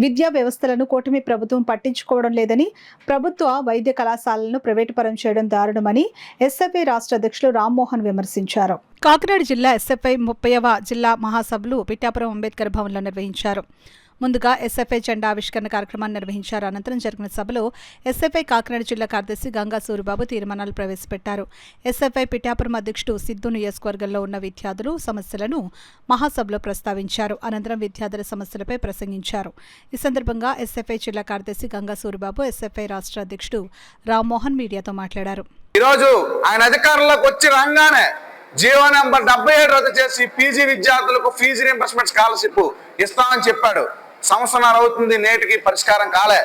విద్యా వ్యవస్థలను కూటమి ప్రభుత్వం పట్టించుకోవడం లేదని, ప్రభుత్వ వైద్య కళాశాలలను ప్రైవేటుపరం చేయడం దారుణమని ఎస్ఎఫ్ఐ రాష్ట్ర అధ్యక్షులు రామ్మోహన్ విమర్శించారు. కాకినాడ జిల్లా ఎస్ఎఫ్ఐ 30వ జిల్లా మహాసభలు పిఠాపురం అంబేద్కర్ భవన్లో నిర్వహించారు. ముందుగా ఎస్ఎఫ్ఐ జెండా ఆవిష్కరణ కార్యక్రమాన్ని నిర్వహించారు. అనంతరం జరిగిన సభలో ఎస్ఎఫ్ఐ కాకినాడ జిల్లా కార్యదర్శి గంగా సూరిబాబు తీర్మానాలు ప్రవేశపెట్టారు. ఎస్ఎఫ్ఐ పిఠాపురం అధ్యక్షుడు సిద్ధు నియోజకవర్గంలో ఉన్న విద్యార్థులు సమస్యలను మహాసభలో ప్రస్తావించారు. అనంతరం విద్యార్థుల సమస్యలపై ప్రసంగించారు. ఈ సందర్భంగా ఎస్ఎఫ్ఐ జిల్లా కార్యదర్శి గంగా సూరిబాబు, ఎస్ఎఫ్ఐ రాష్ట్ర అధ్యక్షుడు రామ్మోహన్ మీడియాతో మాట్లాడారు. ఈరోజు ఆయన అధికారంలోకి వచ్చి రాగానే జీవో నెంబర్ 77 రద్దు చేసి పీజీ విద్యార్థులకు ఫీజు రీయింబర్స్మెంట్ స్కాలర్షిప్ ఇస్తామని చెప్పాడు. సంవత్సరాలు అవుతుంది, నేటికి పరిష్కారం కాలే.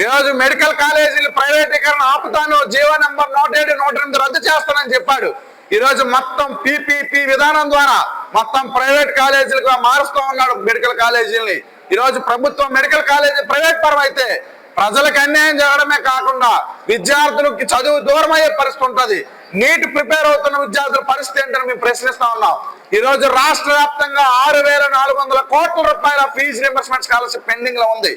ఈరోజు మెడికల్ కాలేజీలు ప్రైవేటీకరణ ఆపుతాను, జీవో నెంబర్ 107, 108 రద్దు చేస్తానని చెప్పాడు. ఈరోజు మొత్తం పీపీపీ విధానం ద్వారా మొత్తం ప్రైవేట్ కాలేజీలుగా మారుస్తూ ఉన్నాడు మెడికల్ కాలేజీలని. ఈరోజు ప్రభుత్వం మెడికల్ కాలేజీ ప్రైవేట్ పరం అయితే ప్రజలకు అన్యాయం జరగడమే కాకుండా విద్యార్థులకి చదువు దూరం అయ్యే పరిస్థితి ఉంటుంది. నీట్ ప్రిపేర్ అవుతున్న విద్యార్థుల పరిస్థితి ఏంటని మేము ప్రశ్నిస్తా ఉన్నాం. ఈ రోజు రాష్ట్ర వ్యాప్తంగా 6,400 కోట్ల రూపాయల ఫీజు రీయింబర్స్మెంట్ స్కాలర్షిప్ పెండింగ్ లో ఉంది.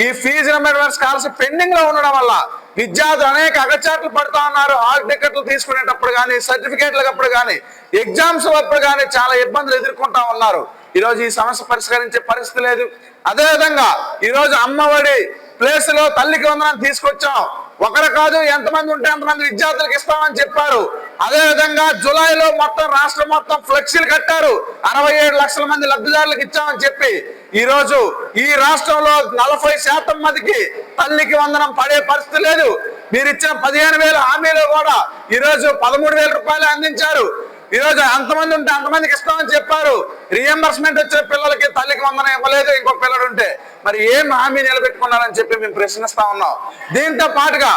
ఈ ఫీజు రీయింబర్స్మెంట్ స్కాలర్షిప్ పెండింగ్ లో ఉండడం వల్ల విద్యార్థులు అనేక అగచాట్లు పడుతూ ఉన్నారు. హాల్ టికెట్లు తీసుకునేటప్పుడు కానీ, సర్టిఫికేట్లకు అప్పుడు కానీ, ఎగ్జామ్స్ అప్పుడు కానీ చాలా ఇబ్బందులు ఎదుర్కొంటా ఉన్నారు. ఈ రోజు ఈ సమస్య పరిష్కరించే పరిస్థితి లేదు. అదేవిధంగా ఈ రోజు అమ్మఒడి ప్లేస్ లో తల్లికి వందనాన్ని తీసుకొచ్చాం. ఒకరు కాదు, ఎంతమంది ఉంటే అంతమంది విద్యార్థులకు ఇస్తామని చెప్పారు. అదేవిధంగా జూలైలో మొత్తం రాష్ట్రం మొత్తం ఫ్లెక్సీలు కట్టారు. 67 లక్షల మంది లబ్ధిదారులకు ఇచ్చామని చెప్పి ఈ రోజు ఈ రాష్ట్రంలో 40% మందికి తల్లికి వందనం పడే పరిస్థితి లేదు. మీరు ఇచ్చిన 15,000 హామీలు కూడా ఈ రోజు 13,000 రూపాయలు అందించారు. ఈ రోజు ఎంతమంది ఉంటే అంతమందికి ఇస్తామని చెప్పారు. రీయింబర్స్మెంట్ వచ్చిన పిల్లలకి తల్లికి వందనం ఇవ్వలేదు. ఇంకో పిల్లడు ఉంటే మరి ఏం హామీ నిలబెట్టుకున్నారని చెప్పి మేము ప్రశ్నిస్తా ఉన్నాం. దీంతో పాటుగా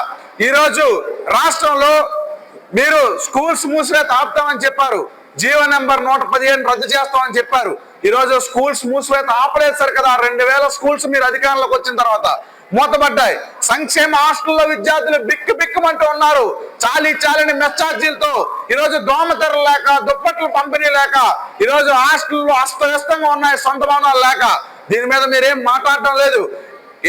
ఈరోజు రాష్ట్రంలో మీరు స్కూల్స్ మూసివేత ఆపుతామని చెప్పారు. జీవో నెంబర్ 115 రద్దు చేస్తామని చెప్పారు. ఈరోజు స్కూల్స్ మూసివేత ఆపలేదు సార్ కదా. 2,000 స్కూల్స్ మీరు అధికారంలోకి వచ్చిన తర్వాత మూతపడ్డాయి. సంక్షేమ హాస్టల్లో విద్యార్థులు బిక్కుమంటూ ఉన్నారు. చాలని మెచ్చార్జీలతో ఈరోజు దోమతెరలు లేక, దుప్పట్లు పంపిణీ లేక ఈరోజు హాస్టల్లో అస్తవ్యస్తంగా ఉన్నాయి, సొంత భవనాలు లేక. దీని మీద మీరేం మాట్లాడటం లేదు.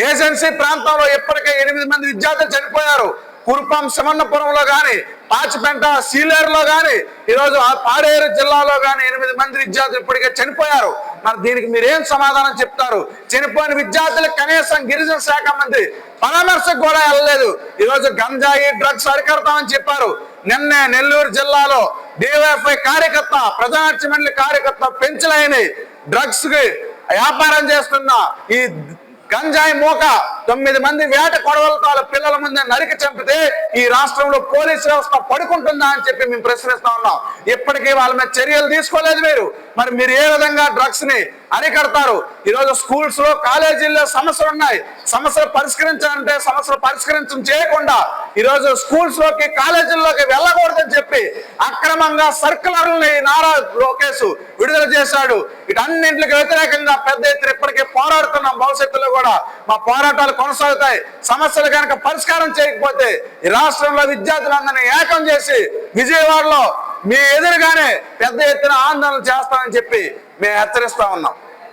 ఏజెన్సీ ప్రాంతంలో ఇప్పటికే 8 మంది విద్యార్థులు చనిపోయారు. కురుపాం శమన్నపురంలో కానీ, పాచిపెంట సీలేరులో కానీ, ఈరోజు పాడేరు జిల్లాలో కానీ 8 మంది విద్యార్థులు ఇప్పటికే చనిపోయారు. మరి దీనికి మీరేం సమాధానం చెప్తారు? చనిపోయిన విద్యార్థులకు కనీసం గిరిజన శాఖ మంత్రి పరామర్శకు కూడా వెళ్ళలేదు. ఈరోజు గంజాయి డ్రగ్స్ అరికడతామని చెప్పారు. నిన్నే నెల్లూరు జిల్లాలో డివైఎఫ్ఐ కార్యకర్త, ప్రజానాట్య మండలి కార్యకర్త పెంచలేని డ్రగ్స్ కి వ్యాపారం చేస్తున్న ఈ గంజాయి మూక 9 మంది వేట కొడవలతో పిల్లల ముందే నరికి చంపితే ఈ రాష్ట్రంలో పోలీసు వ్యవస్థ పడుకుంటుందా అని చెప్పి మేము ప్రశ్నిస్తా ఉన్నాం. ఇప్పటికీ వాళ్ళ మీద చర్యలు తీసుకోలేదు మీరు. మరి మీరు ఏ విధంగా డ్రగ్స్ ని అరికడతారు? ఈరోజు స్కూల్స్ లో, కాలేజీల్లో సమస్యలు ఉన్నాయి. సమస్యలు పరిష్కరించాలంటే సమస్యలు పరిష్కరించడం చేయకుండా ఈరోజు స్కూల్స్ లోకి, కాలేజీల్లోకి వెళ్ళకూడదని చెప్పి అక్రమంగా సర్కులర్లని నారా లోకేష్ విడుదల చేశాడు. వీటన్నింటికి వ్యతిరేకంగా పెద్ద ఎత్తున ఇప్పటికే పోరాడుతున్నాం. భవిష్యత్తులో కూడా మా పోరాటాలు కొనసాగుతాయి. సమస్యలు కనుక పరిష్కారం చేయకపోతే ఈ రాష్ట్రంలో విద్యార్థులందరినీ ఏకం చేసి విజయవాడలో మీ ఎదురుగానే పెద్ద ఎత్తున ఆందోళన చేస్తామని చెప్పి మేము హెచ్చరిస్తా ఉన్నాం.